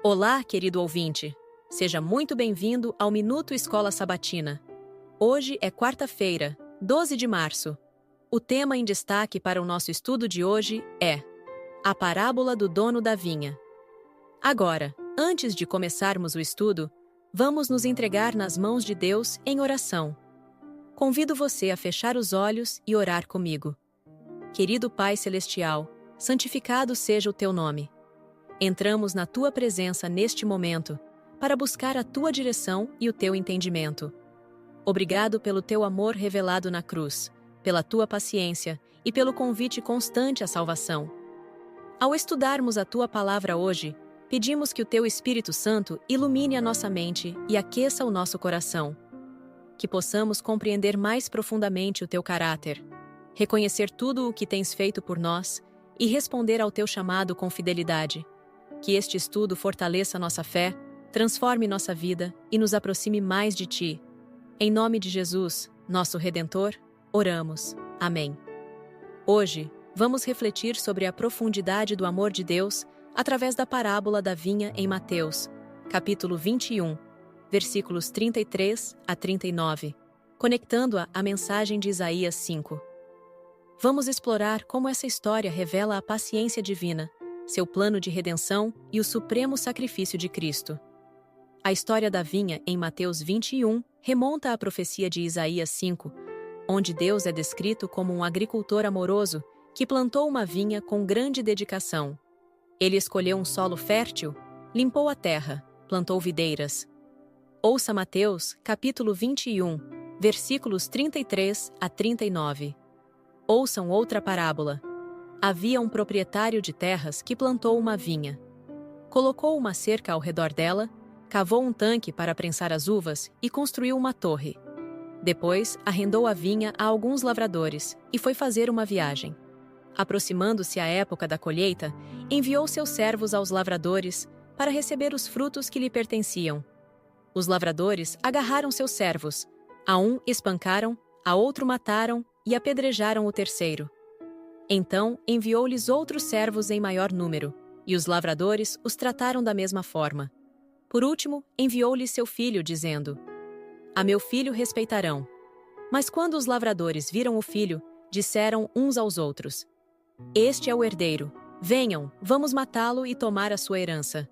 Olá, querido ouvinte. Seja muito bem-vindo ao Minuto Escola Sabatina. Hoje é quarta-feira, 12 de março. O tema em destaque para o nosso estudo de hoje é a parábola do dono da vinha. Agora, antes de começarmos o estudo, vamos nos entregar nas mãos de Deus em oração. Convido você a fechar os olhos e orar comigo. Querido Pai Celestial, santificado seja o teu nome. Entramos na tua presença neste momento para buscar a tua direção e o teu entendimento. Obrigado pelo teu amor revelado na cruz, pela tua paciência e pelo convite constante à salvação. Ao estudarmos a tua palavra hoje, pedimos que o teu Espírito Santo ilumine a nossa mente e aqueça o nosso coração. Que possamos compreender mais profundamente o teu caráter, reconhecer tudo o que tens feito por nós e responder ao teu chamado com fidelidade. Que este estudo fortaleça nossa fé, transforme nossa vida e nos aproxime mais de Ti. Em nome de Jesus, nosso Redentor, oramos. Amém. Hoje, vamos refletir sobre a profundidade do amor de Deus através da parábola da vinha em Mateus, capítulo 21, versículos 33 a 39, conectando-a à mensagem de Isaías 5. Vamos explorar como essa história revela a paciência divina, seu plano de redenção e o supremo sacrifício de Cristo. A história da vinha em Mateus 21 remonta à profecia de Isaías 5, onde Deus é descrito como um agricultor amoroso que plantou uma vinha com grande dedicação. Ele escolheu um solo fértil, limpou a terra, plantou videiras. Ouça Mateus, capítulo 21, versículos 33 a 39. Ouçam outra parábola. Havia um proprietário de terras que plantou uma vinha. Colocou uma cerca ao redor dela, cavou um tanque para prensar as uvas e construiu uma torre. Depois, arrendou a vinha a alguns lavradores e foi fazer uma viagem. Aproximando-se a época da colheita, enviou seus servos aos lavradores para receber os frutos que lhe pertenciam. Os lavradores agarraram seus servos. A um espancaram, a outro mataram e apedrejaram o terceiro. Então enviou-lhes outros servos em maior número, e os lavradores os trataram da mesma forma. Por último, enviou-lhes seu filho, dizendo: A meu filho respeitarão. Mas quando os lavradores viram o filho, disseram uns aos outros: Este é o herdeiro. Venham, vamos matá-lo e tomar a sua herança.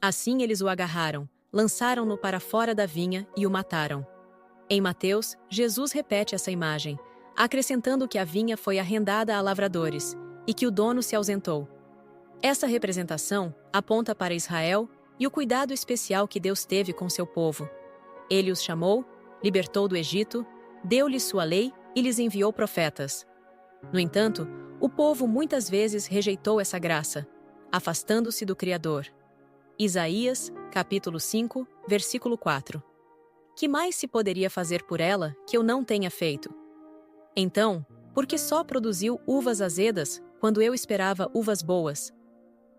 Assim eles o agarraram, lançaram-no para fora da vinha e o mataram. Em Mateus, Jesus repete essa imagem, acrescentando que a vinha foi arrendada a lavradores e que o dono se ausentou. Essa representação aponta para Israel e o cuidado especial que Deus teve com seu povo. Ele os chamou, libertou do Egito, deu-lhes sua lei e lhes enviou profetas. No entanto, o povo muitas vezes rejeitou essa graça, afastando-se do Criador. Isaías, capítulo 5, versículo 4. Que mais se poderia fazer por ela que eu não tenha feito? Então, por que só produziu uvas azedas quando eu esperava uvas boas?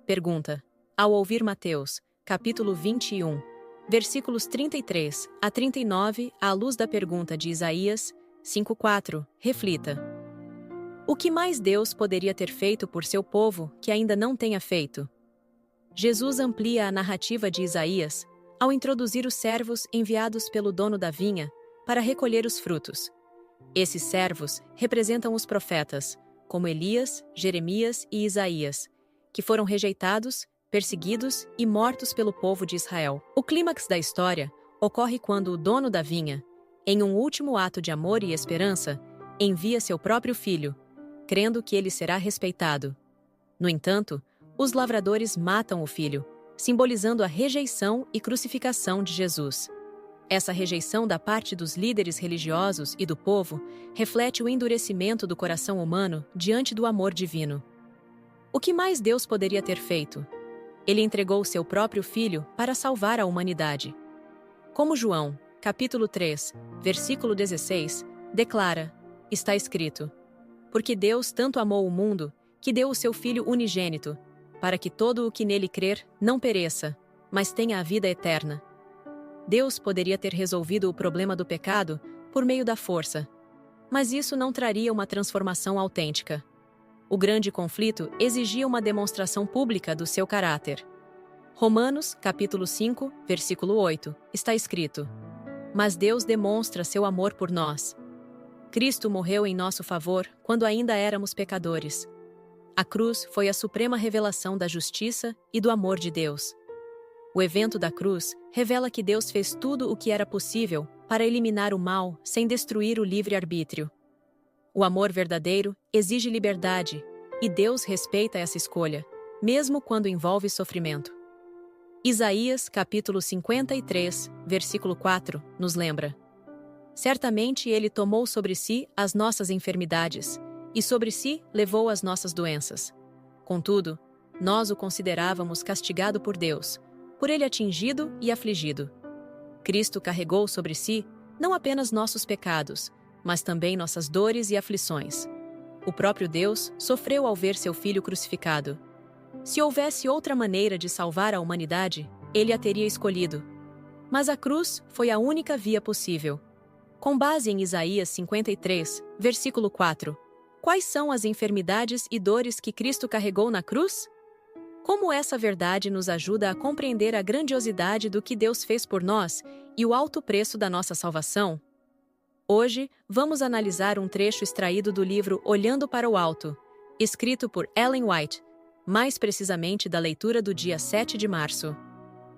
Pergunta. Ao ouvir Mateus, capítulo 21, versículos 33 a 39, à luz da pergunta de Isaías 5:4, reflita. O que mais Deus poderia ter feito por seu povo que ainda não tenha feito? Jesus amplia a narrativa de Isaías ao introduzir os servos enviados pelo dono da vinha para recolher os frutos. Esses servos representam os profetas, como Elias, Jeremias e Isaías, que foram rejeitados, perseguidos e mortos pelo povo de Israel. O clímax da história ocorre quando o dono da vinha, em um último ato de amor e esperança, envia seu próprio filho, crendo que ele será respeitado. No entanto, os lavradores matam o filho, simbolizando a rejeição e crucificação de Jesus. Essa rejeição da parte dos líderes religiosos e do povo reflete o endurecimento do coração humano diante do amor divino. O que mais Deus poderia ter feito? Ele entregou seu próprio filho para salvar a humanidade. Como João, capítulo 3, versículo 16, declara, está escrito: Porque Deus tanto amou o mundo, que deu o seu Filho unigênito, para que todo o que nele crer não pereça, mas tenha a vida eterna. Deus poderia ter resolvido o problema do pecado por meio da força, mas isso não traria uma transformação autêntica. O grande conflito exigia uma demonstração pública do seu caráter. Romanos, capítulo 5, versículo 8, está escrito: Mas Deus demonstra seu amor por nós. Cristo morreu em nosso favor quando ainda éramos pecadores. A cruz foi a suprema revelação da justiça e do amor de Deus. O evento da cruz revela que Deus fez tudo o que era possível para eliminar o mal sem destruir o livre-arbítrio. O amor verdadeiro exige liberdade, e Deus respeita essa escolha, mesmo quando envolve sofrimento. Isaías, capítulo 53, versículo 4, nos lembra: Certamente ele tomou sobre si as nossas enfermidades, e sobre si levou as nossas doenças. Contudo, nós o considerávamos castigado por Deus, por ele atingido e afligido. Cristo carregou sobre si não apenas nossos pecados, mas também nossas dores e aflições. O próprio Deus sofreu ao ver seu Filho crucificado. Se houvesse outra maneira de salvar a humanidade, ele a teria escolhido. Mas a cruz foi a única via possível. Com base em Isaías 53, versículo 4, quais são as enfermidades e dores que Cristo carregou na cruz? Como essa verdade nos ajuda a compreender a grandiosidade do que Deus fez por nós e o alto preço da nossa salvação? Hoje, vamos analisar um trecho extraído do livro Olhando para o Alto, escrito por Ellen White, mais precisamente da leitura do dia 7 de março.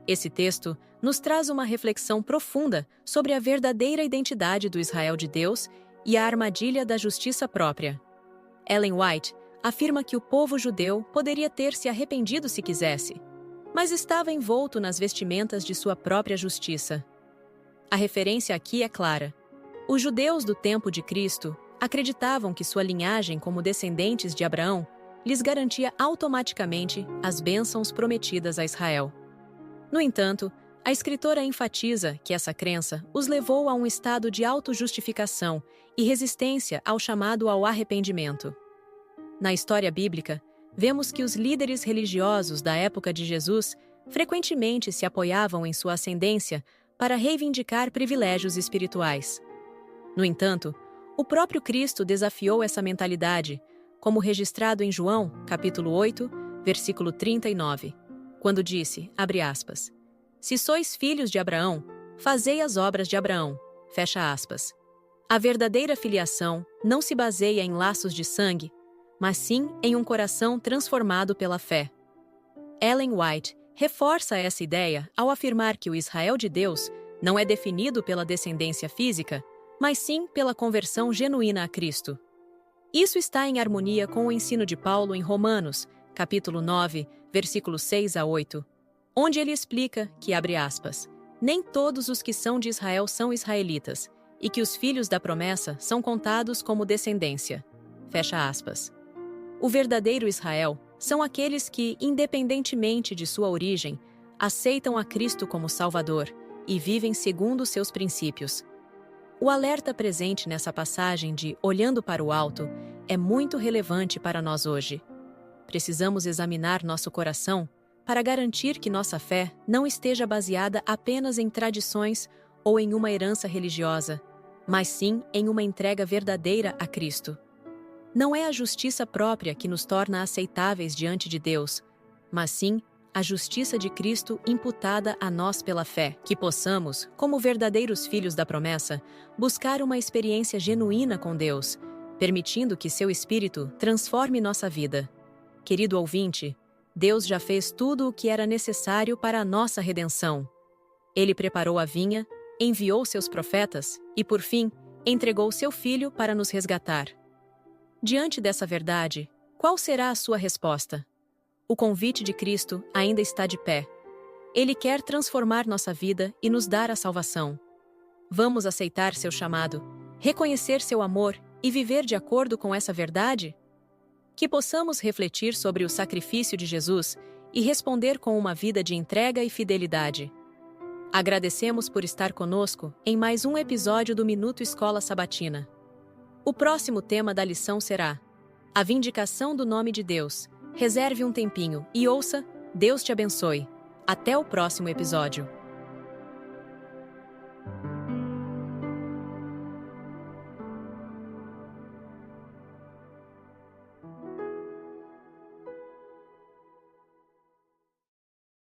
Esse texto nos traz uma reflexão profunda sobre a verdadeira identidade do Israel de Deus e a armadilha da justiça própria. Ellen White afirma que o povo judeu poderia ter se arrependido se quisesse, mas estava envolto nas vestimentas de sua própria justiça. A referência aqui é clara. Os judeus do tempo de Cristo acreditavam que sua linhagem como descendentes de Abraão lhes garantia automaticamente as bênçãos prometidas a Israel. No entanto, a escritora enfatiza que essa crença os levou a um estado de autojustificação e resistência ao chamado ao arrependimento. Na história bíblica, vemos que os líderes religiosos da época de Jesus frequentemente se apoiavam em sua ascendência para reivindicar privilégios espirituais. No entanto, o próprio Cristo desafiou essa mentalidade, como registrado em João, capítulo 8, versículo 39, quando disse, abre aspas, Se sois filhos de Abraão, fazei as obras de Abraão, fecha aspas. A verdadeira filiação não se baseia em laços de sangue, mas sim em um coração transformado pela fé. Ellen White reforça essa ideia ao afirmar que o Israel de Deus não é definido pela descendência física, mas sim pela conversão genuína a Cristo. Isso está em harmonia com o ensino de Paulo em Romanos, capítulo 9, versículos 6 a 8, onde ele explica que, abre aspas, nem todos os que são de Israel são israelitas, e que os filhos da promessa são contados como descendência. Fecha aspas. O verdadeiro Israel são aqueles que, independentemente de sua origem, aceitam a Cristo como Salvador e vivem segundo seus princípios. O alerta presente nessa passagem de Olhando para o Alto é muito relevante para nós hoje. Precisamos examinar nosso coração para garantir que nossa fé não esteja baseada apenas em tradições ou em uma herança religiosa, mas sim em uma entrega verdadeira a Cristo. Não é a justiça própria que nos torna aceitáveis diante de Deus, mas sim a justiça de Cristo imputada a nós pela fé, que possamos, como verdadeiros filhos da promessa, buscar uma experiência genuína com Deus, permitindo que seu Espírito transforme nossa vida. Querido ouvinte, Deus já fez tudo o que era necessário para a nossa redenção. Ele preparou a vinha, enviou seus profetas e, por fim, entregou seu Filho para nos resgatar. Diante dessa verdade, qual será a sua resposta? O convite de Cristo ainda está de pé. Ele quer transformar nossa vida e nos dar a salvação. Vamos aceitar seu chamado, reconhecer seu amor e viver de acordo com essa verdade? Que possamos refletir sobre o sacrifício de Jesus e responder com uma vida de entrega e fidelidade. Agradecemos por estar conosco em mais um episódio do Minuto Escola Sabatina. O próximo tema da lição será a vindicação do nome de Deus. Reserve um tempinho e ouça. Deus te abençoe. Até o próximo episódio.